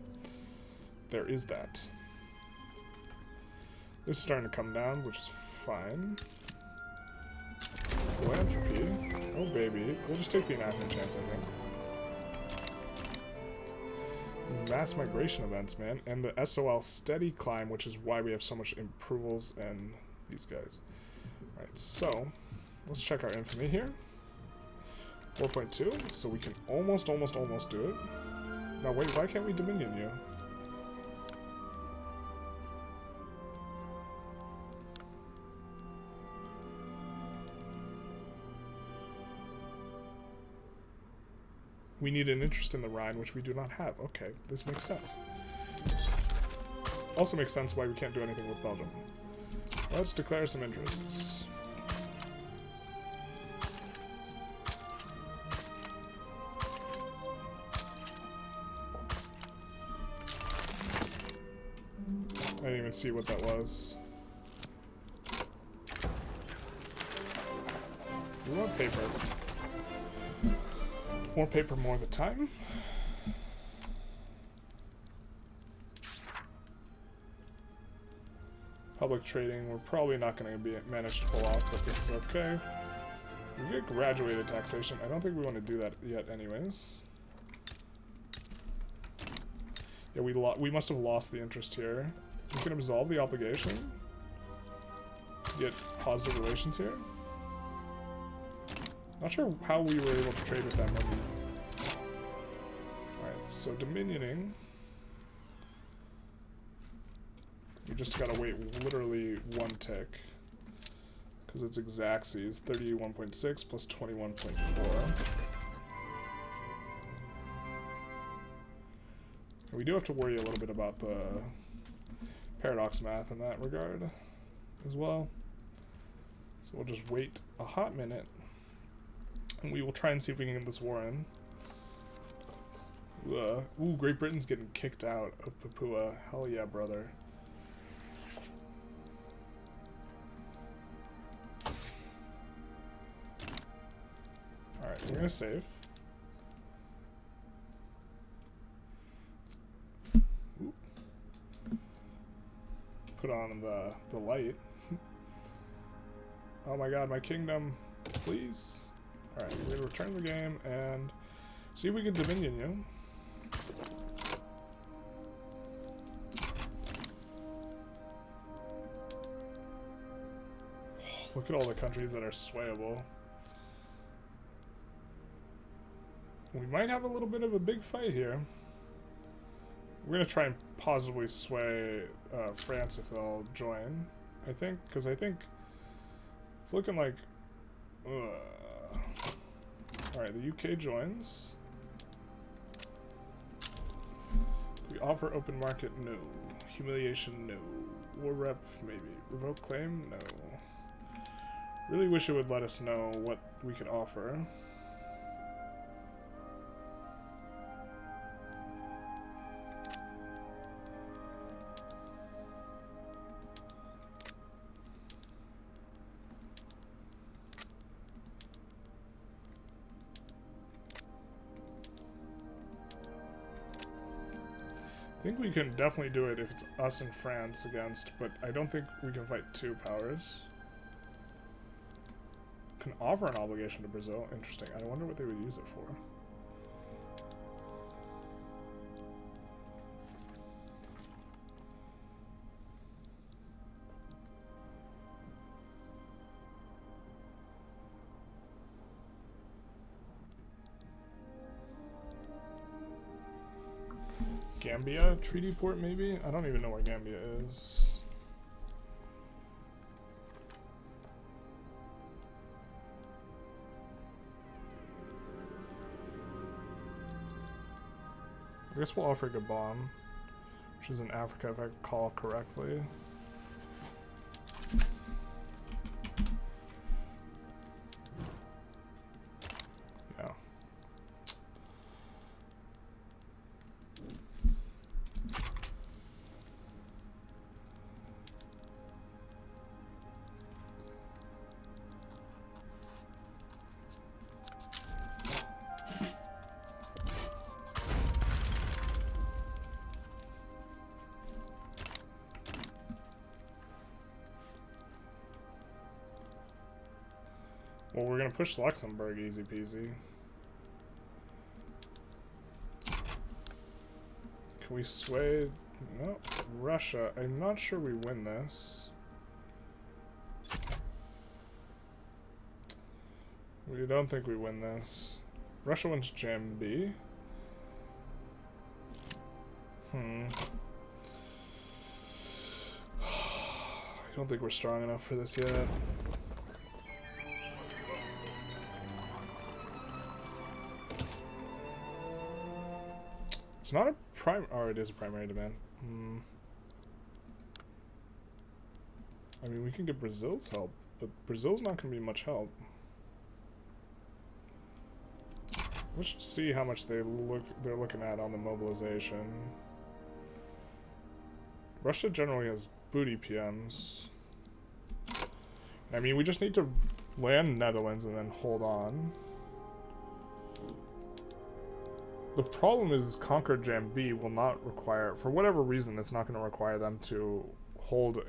there is that. This is starting to come down, which is fine. Philanthropy. Oh, baby. We'll just take the enactment chance, I think. These mass migration events, man. And the SOL steady climb, which is why we have so much improvals and these guys. Alright, so let's check our infamy here. 4.2, so we can almost do it. Now, wait, why can't we dominion you? We need an interest in the Rhine, which we do not have. Okay, this makes sense. Also makes sense why we can't do anything with Belgium. Let's declare some interests. I didn't even see what that was. We want paper. More paper, more the time. Public trading, we're probably not going to manage to pull off, but this is okay. We get graduated taxation. I don't think we want to do that yet anyways. Yeah, we must have lost the interest here. We can absolve the obligation. Get positive relations here. Not sure how we were able to trade with them. Alright, so dominioning. We just gotta wait literally one tick. Because it's Exacxies. 31.6 plus 21.4. We do have to worry a little bit about the paradox math in that regard as well. So we'll just wait a hot minute. And we will try and see if we can get this war in. Ooh, Great Britain's getting kicked out of Papua. Hell yeah, brother. Alright, we're gonna save. Ooh. put on the light. Oh my god, my kingdom. Please. Alright, we're gonna return the game and see if we can dominion you. Look at all the countries that are swayable. We might have a little bit of a big fight here. We're gonna try and positively sway France if they'll join. I think, because I think it's looking like. Alright, the UK joins. We offer open market? No. Humiliation? No. War rep? Maybe. Revoke claim? No. Really wish it would let us know what we could offer. I think we can definitely do it if it's us and France against, but I don't think we can fight two powers. Can offer an obligation to Brazil. Interesting. I wonder what they would use it for. Gambia treaty port, maybe? I don't even know where Gambia is. I guess we'll offer Gabon, which is in Africa if I recall correctly. Yeah. Well, we're gonna push Luxembourg easy peasy. Can we sway? No, Russia. I'm not sure we win this. We don't think we win this. Russia wins Gem B. I don't think we're strong enough for this yet. It's not a prime. Oh, it is a primary demand. I mean, we can get Brazil's help, but Brazil's not going to be much help. Let's just see how much they're looking at on the mobilization. Russia generally has booty PMs. I mean, we just need to land Netherlands and then hold on. The problem is Conquer Jam B will not require, for whatever reason, it's not going to require them to hold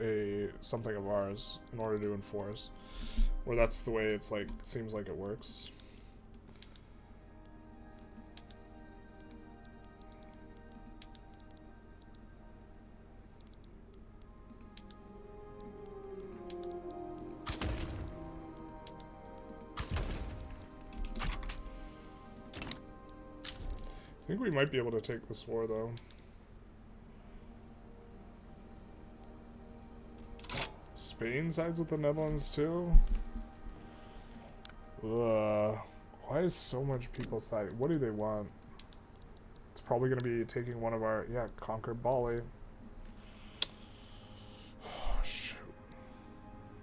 something of ours in order to enforce. Or that's the way it's like, seems like it works. I think we might be able to take this war, though. Spain sides with the Netherlands, too? Ugh. Why is so much people siding? What do they want? It's probably going to be taking one of our... Yeah, conquer Bali. Oh, shoot.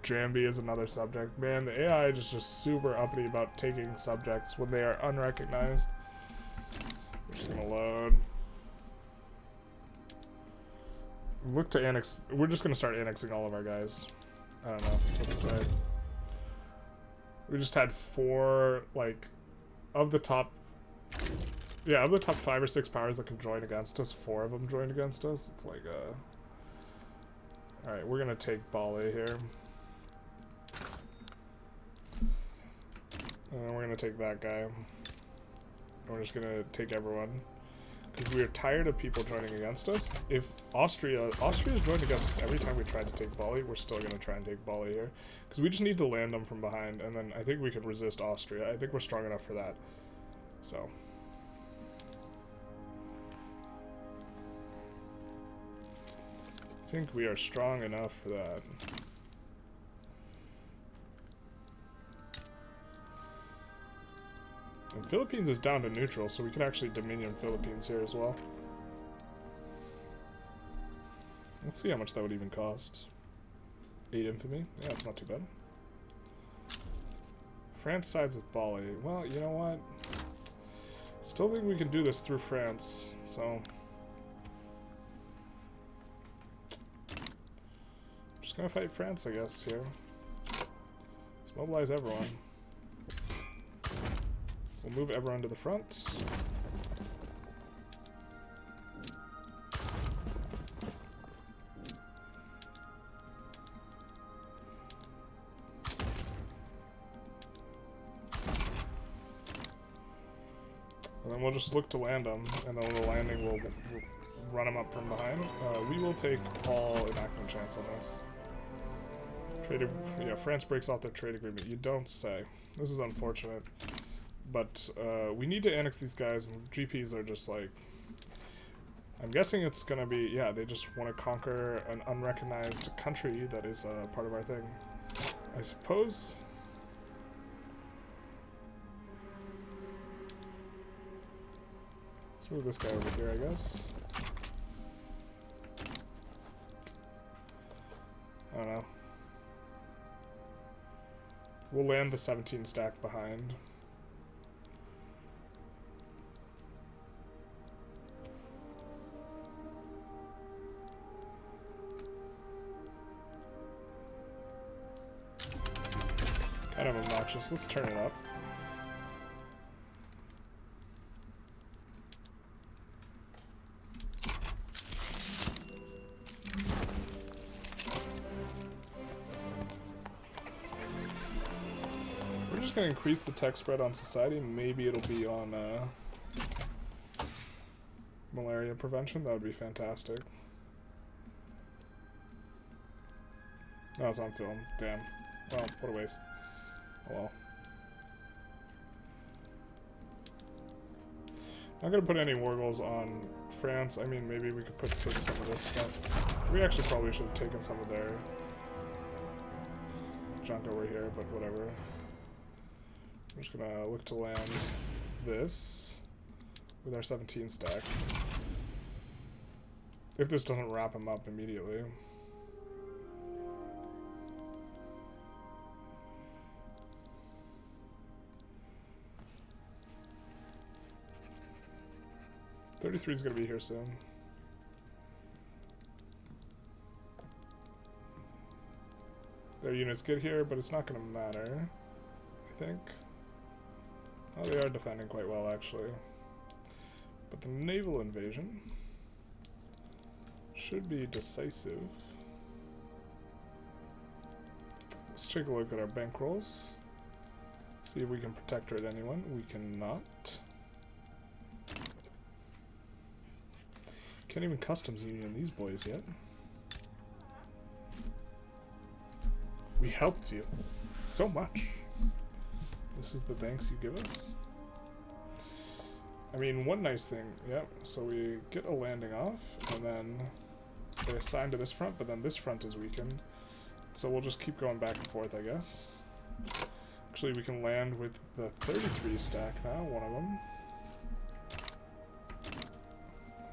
Jambi is another subject. Man, the AI is just super uppity about taking subjects when they are unrecognized. We're just gonna load. Look to annex. We're just gonna start annexing all of our guys. I don't know what to say. We just had 4, like, of the top. Yeah, of the top 5 or 6 powers that can join against us, 4 of them joined against us. It's like Alright, we're gonna take Bali here. And then we're gonna take that guy. And we're just gonna take everyone. Because we are tired of people joining against us. If Austria's joined against us every time we tried to take Bali, we're still gonna try and take Bali here. Because we just need to land them from behind, and then I think we can resist Austria. I think we're strong enough for that. So. I think we are strong enough for that. And Philippines is down to neutral, so we could actually Dominion Philippines here as well. Let's see how much that would even cost. 8 infamy? Yeah, it's not too bad. France sides with Bali. Well, you know what? Still think we can do this through France, so... Just gonna fight France, I guess, here. Let's mobilize everyone. We'll move everyone to the front. And then we'll just look to land them, and then on the landing we'll run them up from behind. We will take all enactment chance on this. Yeah, France breaks off their trade agreement. You don't say. This is unfortunate. But we need to annex these guys, and GPs are just like... I'm guessing it's gonna be... Yeah, they just want to conquer an unrecognized country that is part of our thing. I suppose... Let's move this guy over here, I guess. I don't know. We'll land the 17 stack behind. Kind of obnoxious. Let's turn it up. We're just going to increase the tech spread on society. Maybe it'll be on malaria prevention. That would be fantastic. No, it's on film. Damn. Well, what a waste. Oh well. Not gonna put any war goals on France. I mean, maybe we could take some of this stuff. We actually probably should have taken some of their junk over here, but whatever. I'm just gonna look to land this with our 17 stack. If this doesn't wrap him up immediately. $33 is going to be here soon. Their units get here, but it's not going to matter, I think. Oh, they are defending quite well, actually. But the naval invasion should be decisive. Let's take a look at our bankrolls. See if we can protect her at anyone. We cannot. Can't even customs union these boys yet. We helped you so much. This is the thanks you give us. I mean, one nice thing, yep, so we get a landing off, and then they're assigned to this front, but then this front is weakened. So we'll just keep going back and forth, I guess. Actually, we can land with the 33 stack now, one of them.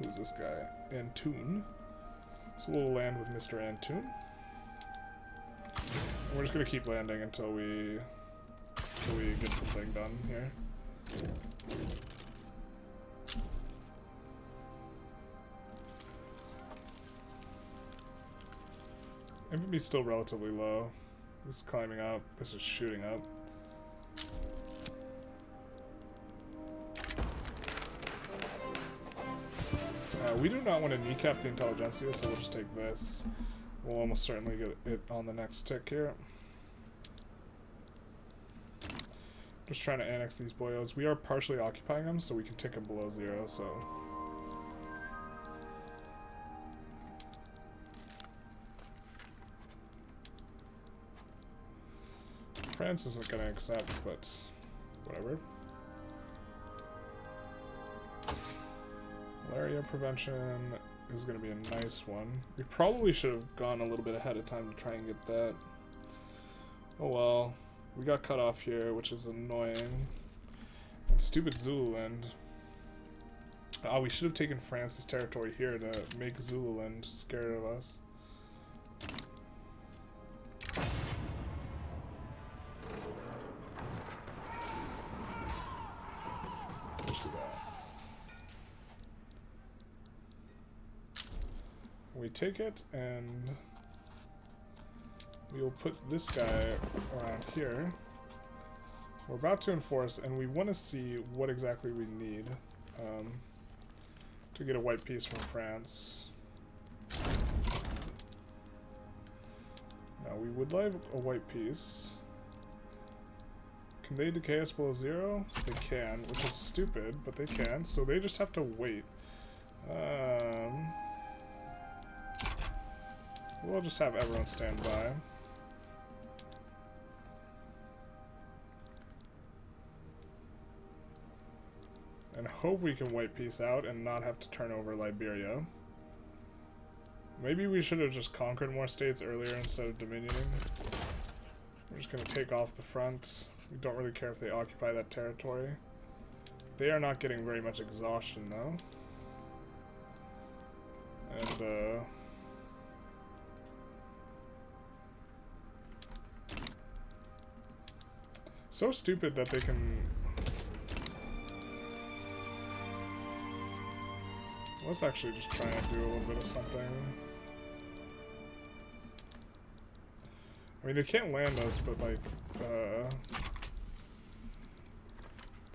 Who's this guy? Antoon. So we'll land with Mr. Antoon. And we're just gonna keep landing until we get something done here. Infamy's still relatively low. This is climbing up. This is shooting up. We do not want to kneecap the Intelligentsia, so we'll just take this. We'll almost certainly get it on the next tick here. Just trying to annex these boyos. We are partially occupying them, so we can tick them below 0, so... France isn't going to accept, but whatever. Malaria prevention is going to be a nice one. We probably should have gone a little bit ahead of time to try and get that. Oh well. We got cut off here, which is annoying. And stupid Zululand. Oh, we should have taken France's territory here to make Zululand scared of us. Let's do that. We take it, and we will put this guy around here. We're about to enforce, and we want to see what exactly we need to get a white piece from France. Now, we would like a white piece. Can they decay us below 0? They can, which is stupid, but they can, so they just have to wait. We'll just have everyone stand by. And hope we can white peace out and not have to turn over Liberia. Maybe we should have just conquered more states earlier instead of dominioning. We're just going to take off the front. We don't really care if they occupy that territory. They are not getting very much exhaustion though. And so stupid that they can... Let's actually just try and do a little bit of something. I mean, they can't land us, but like,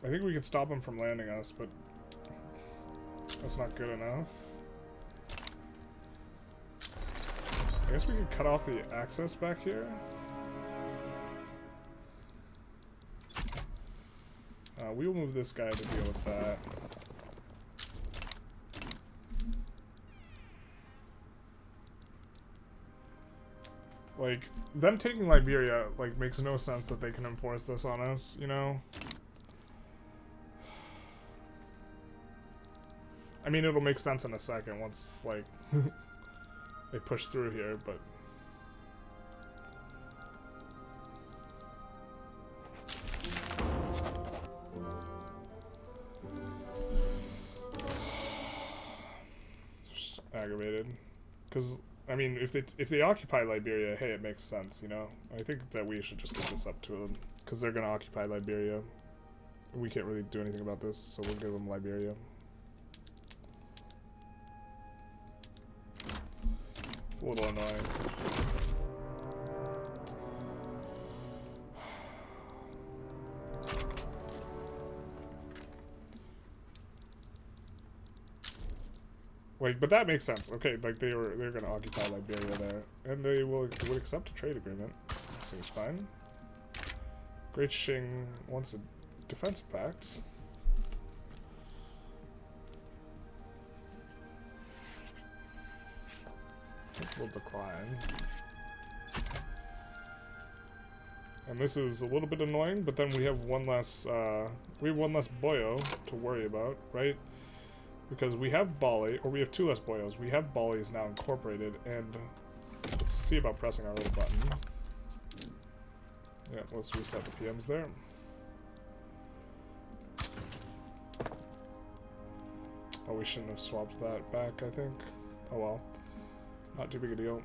I think we can stop them from landing us, but that's not good enough. I guess we could cut off the access back here. We will move this guy to deal with that. Like, them taking Liberia, like, makes no sense that they can enforce this on us, you know? I mean, it'll make sense in a second once, like, they push through here, but... Just aggravated. Because... I mean, if they occupy Liberia, hey, it makes sense, you know? I think that we should just give this up to them, because they're going to occupy Liberia. We can't really do anything about this, so we'll give them Liberia. It's a little annoying. Like, but that makes sense. Okay, like they're gonna occupy Liberia there, and they would accept a trade agreement. That seems fine. Great Qing wants a defensive pact. Will decline. And this is a little bit annoying, but then we have one less boyo to worry about, right? Because we have Bali, or we have 2 less boyos. We have Bali's now incorporated, and let's see about pressing our little button. Yeah, let's reset the PMs there. Oh, we shouldn't have swapped that back, I think. Oh well. Not too big a deal.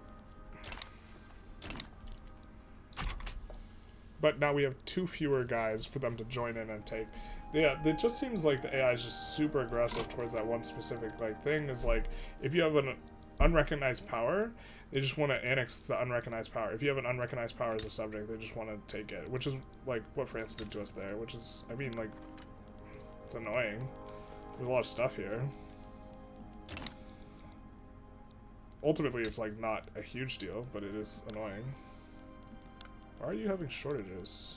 But now we have 2 fewer guys for them to join in and take. Yeah, it just seems like the AI is just super aggressive towards that one specific like thing. Is like, if you have an unrecognized power, they just want to annex the unrecognized power. If you have an unrecognized power as a subject, they just want to take it, which is like what France did to us there, which is, I mean, like, it's annoying. There's a lot of stuff here. ultimately it's like not a huge deal, but it is annoying. Why are you having shortages?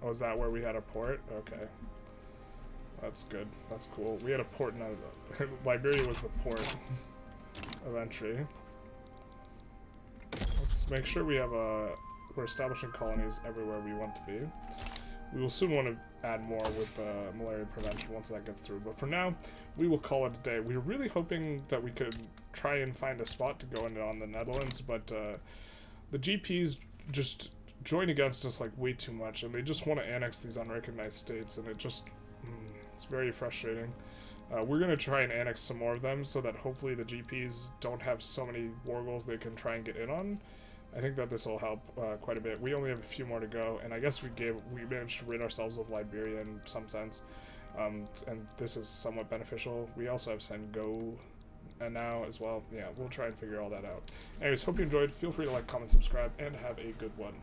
Oh, is that where we had a port? Okay. That's good. That's cool. We had a port in Liberia was the port of entry. Let's make sure we have we're establishing colonies everywhere we want to be. We will soon want to add more with malaria prevention once that gets through. But for now, we will call it a day. We were really hoping that we could try and find a spot to go in on the Netherlands, but the GPs just join against us like way too much, and they just want to annex these unrecognized states, and it just it's very frustrating. We're going to try and annex some more of them so that hopefully the GPs don't have so many war goals they can try and get in on. I think that this will help quite a bit. We only have a few more to go, and I guess we managed to rid ourselves of Liberia in some sense, and this is somewhat beneficial. We also have Sengo now as well. Yeah, we'll try and figure all that out. Anyways, hope you enjoyed. Feel free to like, comment, subscribe, and have a good one.